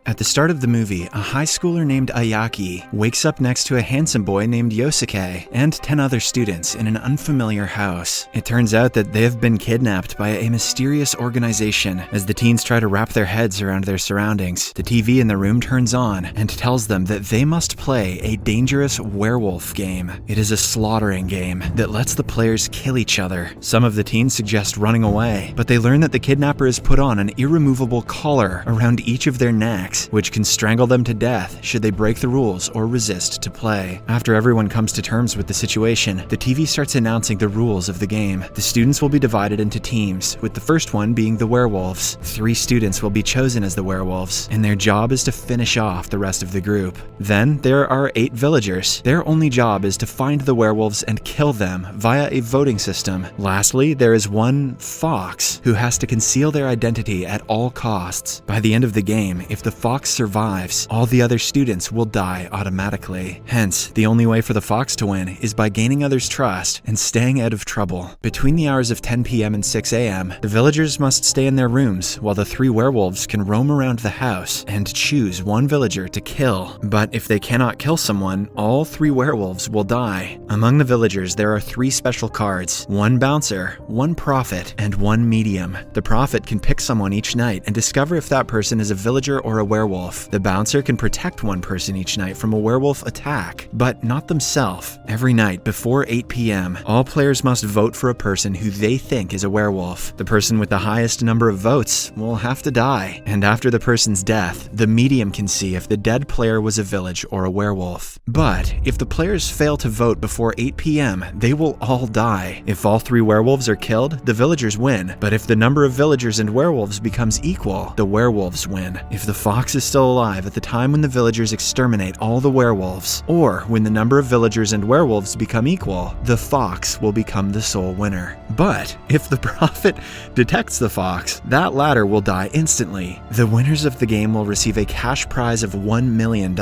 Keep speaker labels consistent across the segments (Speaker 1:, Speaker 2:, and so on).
Speaker 1: At the start of the movie, a high schooler named Ayaki wakes up next to a handsome boy named Yosuke and 10 other students in an unfamiliar house. It turns out that they have been kidnapped by a mysterious organization. As the teens try to wrap their heads around their surroundings, the TV in the room turns on and tells them that they must play a dangerous werewolf game. It is a slaughtering game that lets the players kill each other. Some of the teens suggest running away, but they learn that the kidnapper has put on an irremovable collar around each of their necks, which can strangle them to death should they break the rules or resist to play. After everyone comes to terms with the situation, the TV starts announcing the rules of the game. The students will be divided into teams, with the first one being the werewolves. 3 students will be chosen as the werewolves, and their job is to finish off the rest of the group. Then there are 8 villagers. Their only job is to find the werewolves and kill them via a voting system. Lastly, there is one fox who has to conceal their identity at all costs. By the end of the game, if the fox survives, all the other students will die automatically. Hence, the only way for the fox to win is by gaining others' trust and staying out of trouble. Between the hours of 10 p.m. and 6 a.m., the villagers must stay in their rooms while the 3 werewolves can roam around the house and choose one villager to kill. But if they cannot kill someone, all 3 werewolves will die. Among the villagers, there are 3 special cards: 1 bouncer, 1 prophet, and 1 medium. The prophet can pick someone each night and discover if that person is a villager or a werewolf. The bouncer can protect one person each night from a werewolf attack, but not themselves. Every night before 8 p.m., all players must vote for a person who they think is a werewolf. The person with the highest number of votes will have to die, and after the person's death, the medium can see if the dead player was a village or a werewolf. But if the players fail to vote before 8 p.m., they will all die. If all 3 werewolves are killed, the villagers win, but if the number of villagers and werewolves becomes equal, the werewolves win. If the fox is still alive at the time when the villagers exterminate all the werewolves, or when the number of villagers and werewolves become equal, the fox will become the sole winner. But if the prophet detects the fox, that latter will die instantly. The winners of the game will receive a cash prize of $1 million.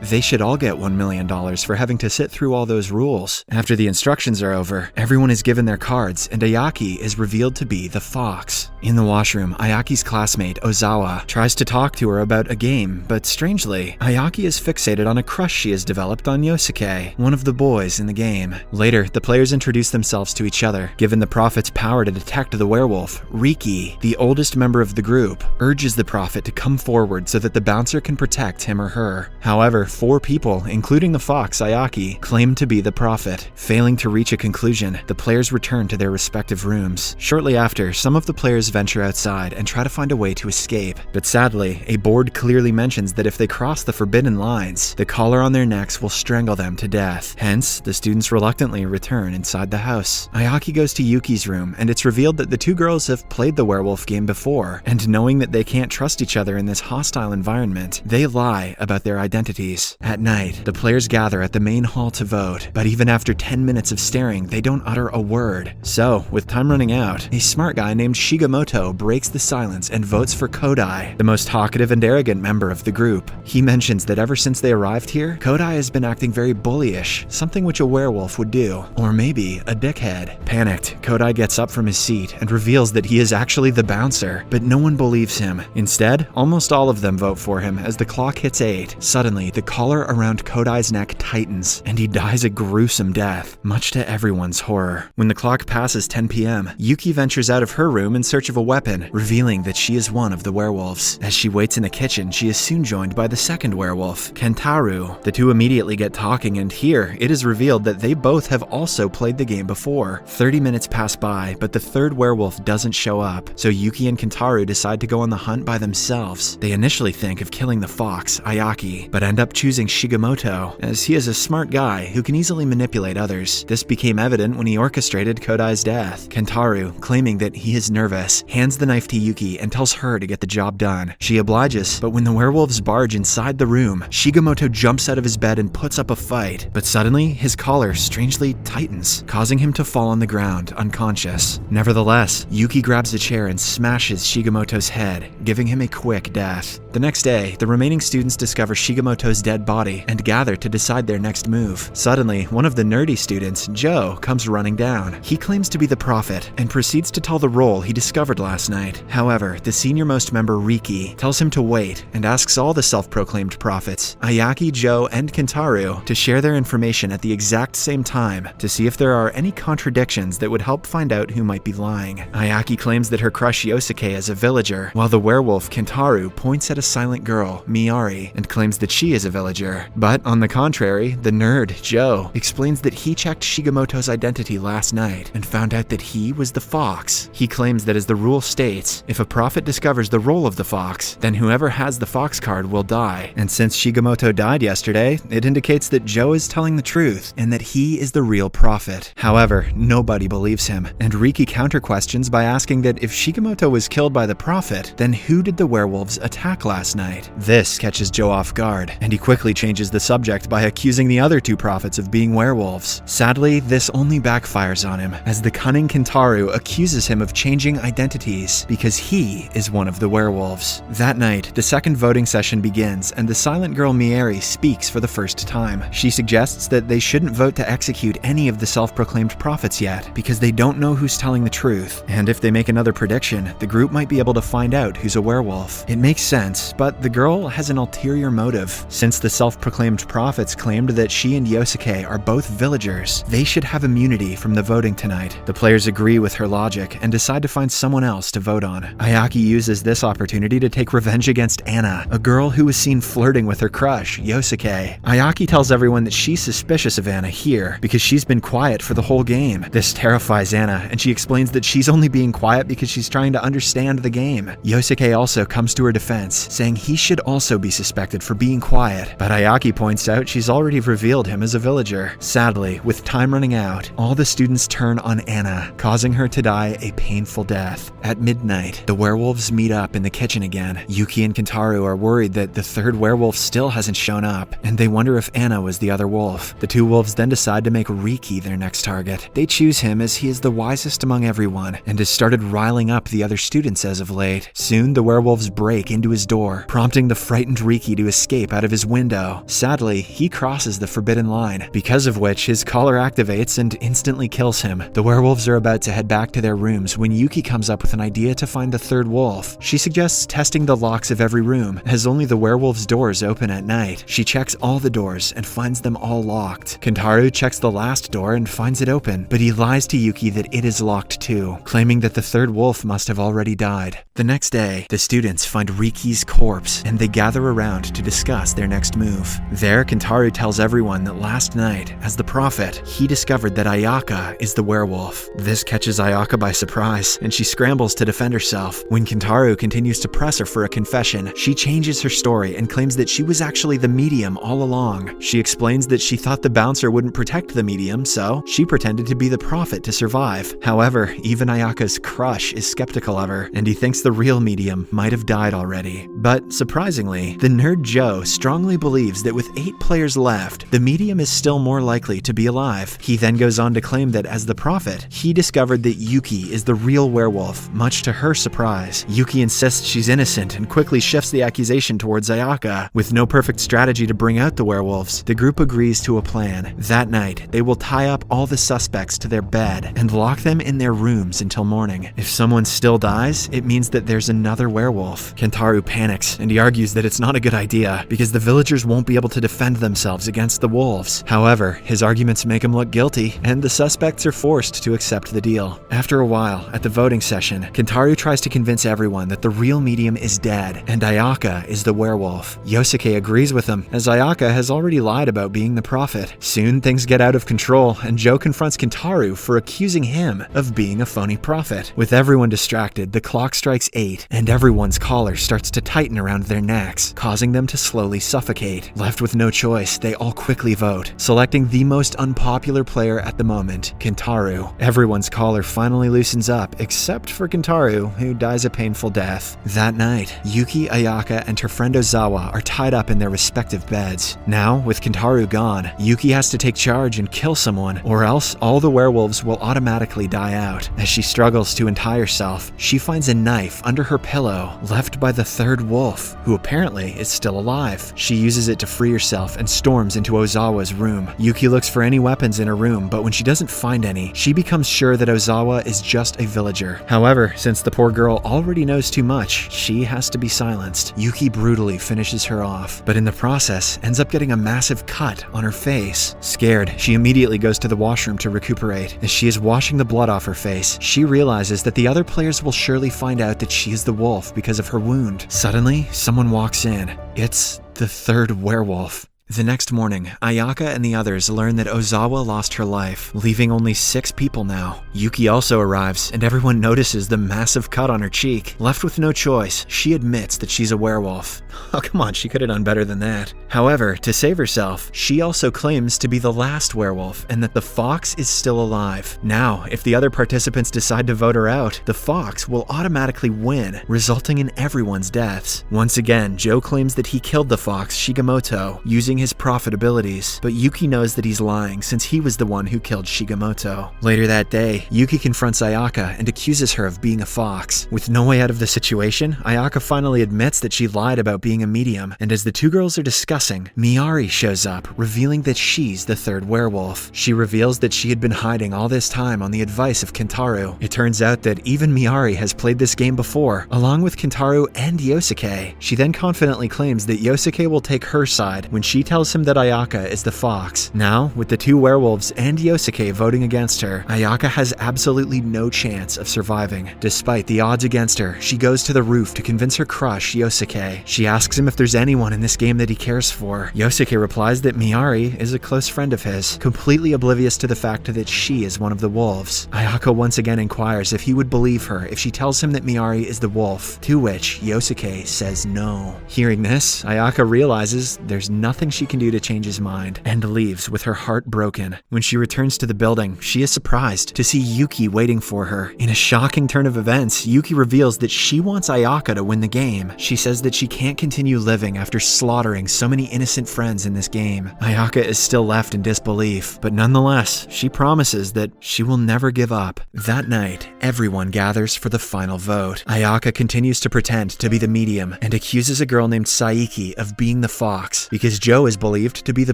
Speaker 1: They should all get $1 million for having to sit through all those rules. After the instructions are over, everyone is given their cards, and Ayaki is revealed to be the fox. In the washroom, Ayaki's classmate, Ozawa, tries to talk to her about a game, but strangely, Ayaki is fixated on a crush she has developed on Yosuke, one of the boys in the game. Later, the players introduce themselves to each other. Given the prophet's power to detect the werewolf, Riki, the oldest member of the group, urges the prophet to come forward so that the bouncer can protect him or her. However, 4 people, including the fox Ayaki, claim to be the prophet. Failing to reach a conclusion, the players return to their respective rooms. Shortly after, some of the players venture outside and try to find a way to escape, but sadly, a board clearly mentions that if they cross the forbidden lines, the collar on their necks will strangle them to death. Hence, the students reluctantly return inside the house. Ayaki goes to Yuki's room, and it's revealed that the 2 girls have played the werewolf game before, and knowing that they can't trust each other in this hostile environment, they lie about their identities. At night, the players gather at the main hall to vote, but even after 10 minutes of staring, they don't utter a word. So, with time running out, a smart guy named Shigemoto breaks the silence and votes for Kodai, the most talkative and arrogant member of the group. He mentions that ever since they arrived here, Kodai has been acting very bullyish, something which a werewolf would do, or maybe a dickhead. Panicked, Kodai gets up from his seat and reveals that he is actually the bouncer, but no one believes him. Instead, almost all of them vote for him as the clock hits 8. Suddenly, the collar around Kodai's neck tightens, and he dies a gruesome death, much to everyone's horror. When the clock passes 10 p.m., Yuki ventures out of her room in search of a weapon, revealing that she is one of the werewolves. As she waits in the kitchen, she is soon joined by the second werewolf, Kentaru. The 2 immediately get talking, and here, it is revealed that they both have also played the game before. 30 minutes pass by, but the 3rd werewolf doesn't show up, so Yuki and Kentaru decide to go on the hunt by themselves. They initially think of killing the fox, Ayaki, but end up choosing Shigemoto, as he is a smart guy who can easily manipulate others. This became evident when he orchestrated Kodai's death. Kentaru, claiming that he is nervous, hands the knife to Yuki and tells her to get the job done. She obliges, but when the werewolves barge inside the room, Shigemoto jumps out of his bed and puts up a fight. But suddenly, his collar strangely tightens, causing him to fall on the ground, unconscious. Nevertheless, Yuki grabs a chair and smashes Shigemoto's head, giving him a quick death. The next day, the remaining students discover Shigemoto's dead body and gather to decide their next move. Suddenly, one of the nerdy students, Joe, comes running down. He claims to be the prophet and proceeds to tell the role he discovered last night. However, the senior-most member, Riki, tells him to wait and asks all the self-proclaimed prophets, Ayaki, Joe, and Kentaro, to share their information at the exact same time to see if there are any contradictions that would help find out who might be lying. Ayaki claims that her crush Yosuke is a villager, while the werewolf Kentaro points at a silent girl, Miyari, and claims that she is a villager. But on the contrary, the nerd, Joe, explains that he checked Shigemoto's identity last night and found out that he was the fox. He claims that as the rule states, if a prophet discovers the role of the fox, then whoever has the fox card will die. And since Shigemoto died yesterday, it indicates that Joe is telling the truth and that he is the real prophet. However, nobody believes him, and Riki counter-questions by asking that if Shigemoto was killed by the prophet, then who did the werewolves attack last night? This catches Joe off guard, and he quickly changes the subject by accusing the other two prophets of being werewolves. Sadly, this only backfires on him, as the cunning Kentaro accuses him of changing identities because he is one of the werewolves. That night, the second voting session begins, and the silent girl Mieri speaks for the first time. She suggests that they shouldn't vote to execute any of the self-proclaimed prophets yet, because they don't know who's telling the truth, and if they make another prediction, the group might be able to find out who's a werewolf. It makes sense, but the girl has an ulterior motive. Since the self-proclaimed prophets claimed that she and Yosuke are both villagers, they should have immunity from the voting tonight. The players agree with her logic and decide to find someone else to vote on. Ayaki uses this opportunity to take revenge against Anna, a girl who was seen flirting with her crush, Yosuke. Ayaki tells everyone that she's suspicious of Anna here because she's been quiet for the whole game. This terrifies Anna, and she explains that she's only being quiet because she's trying to understand the game. Yosuke also comes to her defense, saying he should also be suspected for being quiet, but Ayaki points out she's already revealed him as a villager. Sadly, with time running out, all the students turn on Anna, causing her to die a painful death. At midnight, the werewolves meet up in the kitchen again. Yuki and Kentaro are worried that the third werewolf still hasn't shown up, and they wonder if Anna was the other wolf. The two wolves then decide to make Riki their next target. They choose him as he is the wisest among everyone, and has started riling up the other students as of late. Soon, the werewolves break into his door, prompting the frightened Riki to escape out of his window. Sadly, he crosses the forbidden line, because of which his collar activates and instantly kills him. The werewolves are about to head back to their rooms when Yuki comes up with an idea to find the third wolf. She suggests testing the locks of every room, as only the werewolves' doors open at night. She checks all the doors and finds them all locked. Kentaro checks the last door and finds it open, but he lies to Yuki that it is locked too, claiming that the third wolf must have already died. The next day, the students find Riki's corpse, and they gather around to discuss their next move. There, Kentaro tells everyone that last night, as the prophet, he discovered that Ayaka is the werewolf. This catches Ayaka by surprise, and she scrambles to defend herself. When Kentaro continues to press her for a confession, she changes her story and claims that she was actually the medium all along. She explains that she thought the bouncer wouldn't protect the medium, so she pretended to be the prophet to survive. However, even Ayaka's crush is skeptical of her, and he thinks the real medium might have died already. But surprisingly, the nerd Joe strongly believes that with 8 players left, the medium is still more likely to be alive. He then goes on to claim that as the prophet, he discovered that Yuki is the real werewolf, much to her surprise. Yuki insists she's innocent and quickly shifts the accusation towards Ayaka. With no perfect strategy to bring out the werewolves, the group agrees to a plan. That night, they will tie up all the suspects to their bed and lock them in their rooms until morning. If someone still dies, it means that there's another werewolf. Kentaro panics, and he argues that it's not a good idea because the villagers won't be able to defend themselves against the wolves. However, his arguments make him look guilty, and the suspects are forced to accept the deal. After a while, at the voting session, Kentaro tries to convince everyone that the real medium is dead, and Ayaka is the werewolf. Yosuke agrees with him, as Ayaka has already lied about being the prophet. Soon, things get out of control, and Joe confronts Kentaro for accusing him of being a phony prophet. With everyone distracted, the clock strikes 8, and everyone's collar starts to tighten around their necks, causing them to slowly suffocate. Left with no choice, they all quickly vote, selecting the most unpopular player at the moment, Kentaro. Everyone's collar finally loosens up, except for Kentaro, who dies a painful death. That night, Yuki, Ayaka, and her friend Ozawa are tied up in their respective beds. Now, with Kentaro gone, Yuki has to take charge and kill someone, or else all the werewolves will automatically die out. As she struggles to untie herself, she finds a knife under her pillow, left by the third wolf, who apparently is still alive. She uses it to free herself and storms into Ozawa's room. Yuki looks for any weapons in her room, but when she doesn't find any, she becomes sure that Ozawa is just a villager. However, since the poor girl already knows too much, she has to be silenced. Yuki brutally finishes her off, but in the process ends up getting a massive cut on her face. Scared, she immediately goes to the washroom to recuperate. As she is washing the blood off her face, she realizes that the other players will surely find out that she is the wolf because of her wound. Suddenly, someone walks in. It's the third werewolf. The next morning, Ayaka and the others learn that Ozawa lost her life, leaving only 6 people now. Yuki also arrives, and everyone notices the massive cut on her cheek. Left with no choice, she admits that she's a werewolf. Oh, come on, she could have done better than that. However, to save herself, she also claims to be the last werewolf and that the fox is still alive. Now, if the other participants decide to vote her out, the fox will automatically win, resulting in everyone's deaths. Once again, Joe claims that he killed the fox, Shigemoto, using his prophet abilities, but Yuki knows that he's lying since he was the one who killed Shigemoto. Later that day, Yuki confronts Ayaka and accuses her of being a fox. With no way out of the situation, Ayaka finally admits that she lied about being a medium, and as the two girls are discussing, Miyari shows up, revealing that she's the third werewolf. She reveals that she had been hiding all this time on the advice of Kentaro. It turns out that even Miyari has played this game before, along with Kentaro and Yosuke. She then confidently claims that Yosuke will take her side when she tells him that Ayaka is the fox. Now, with the two werewolves and Yosuke voting against her, Ayaka has absolutely no chance of surviving. Despite the odds against her, she goes to the roof to convince her crush, Yosuke. She asks him if there's anyone in this game that he cares for. Yosuke replies that Miyari is a close friend of his, completely oblivious to the fact that she is one of the wolves. Ayaka once again inquires if he would believe her if she tells him that Miyari is the wolf, to which Yosuke says no. Hearing this, Ayaka realizes there's nothing she can do to change his mind, and leaves with her heart broken. When she returns to the building, she is surprised to see Yuki waiting for her. In a shocking turn of events, Yuki reveals that she wants Ayaka to win the game. She says that she can't continue living after slaughtering so many innocent friends in this game. Ayaka is still left in disbelief, but nonetheless, she promises that she will never give up. That night, everyone gathers for the final vote. Ayaka continues to pretend to be the medium and accuses a girl named Saiki of being the fox because Joe is believed to be the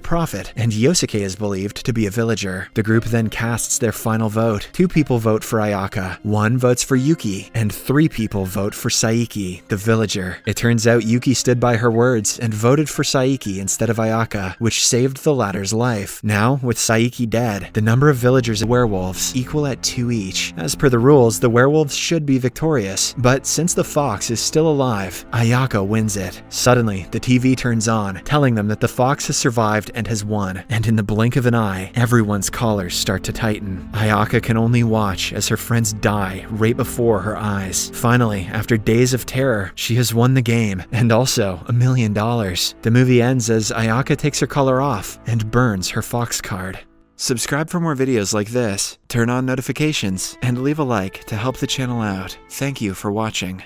Speaker 1: prophet and Yosuke is believed to be a villager. The group then casts their final vote. 2 people vote for Ayaka, 1 votes for Yuki, and 3 people vote for Saiki, the villager. It turns out Yuki stood by her words and voted for Saiki instead of Ayaka, which saved the latter's life. Now, with Saiki dead, the number of villagers and werewolves equal at 2 each. As per the rules, the werewolves should be victorious, but since the fox is still alive, Ayaka wins it. Suddenly, the TV turns on, telling them that the fox has survived and has won, and in the blink of an eye, everyone's collars start to tighten. Ayaka can only watch as her friends die right before her eyes. Finally, after days of terror, she has won the game, and also $1 million. The movie ends as Ayaka takes her collar off and burns her fox card. Subscribe for more videos like this, turn on notifications, and leave a like to help the channel out. Thank you for watching.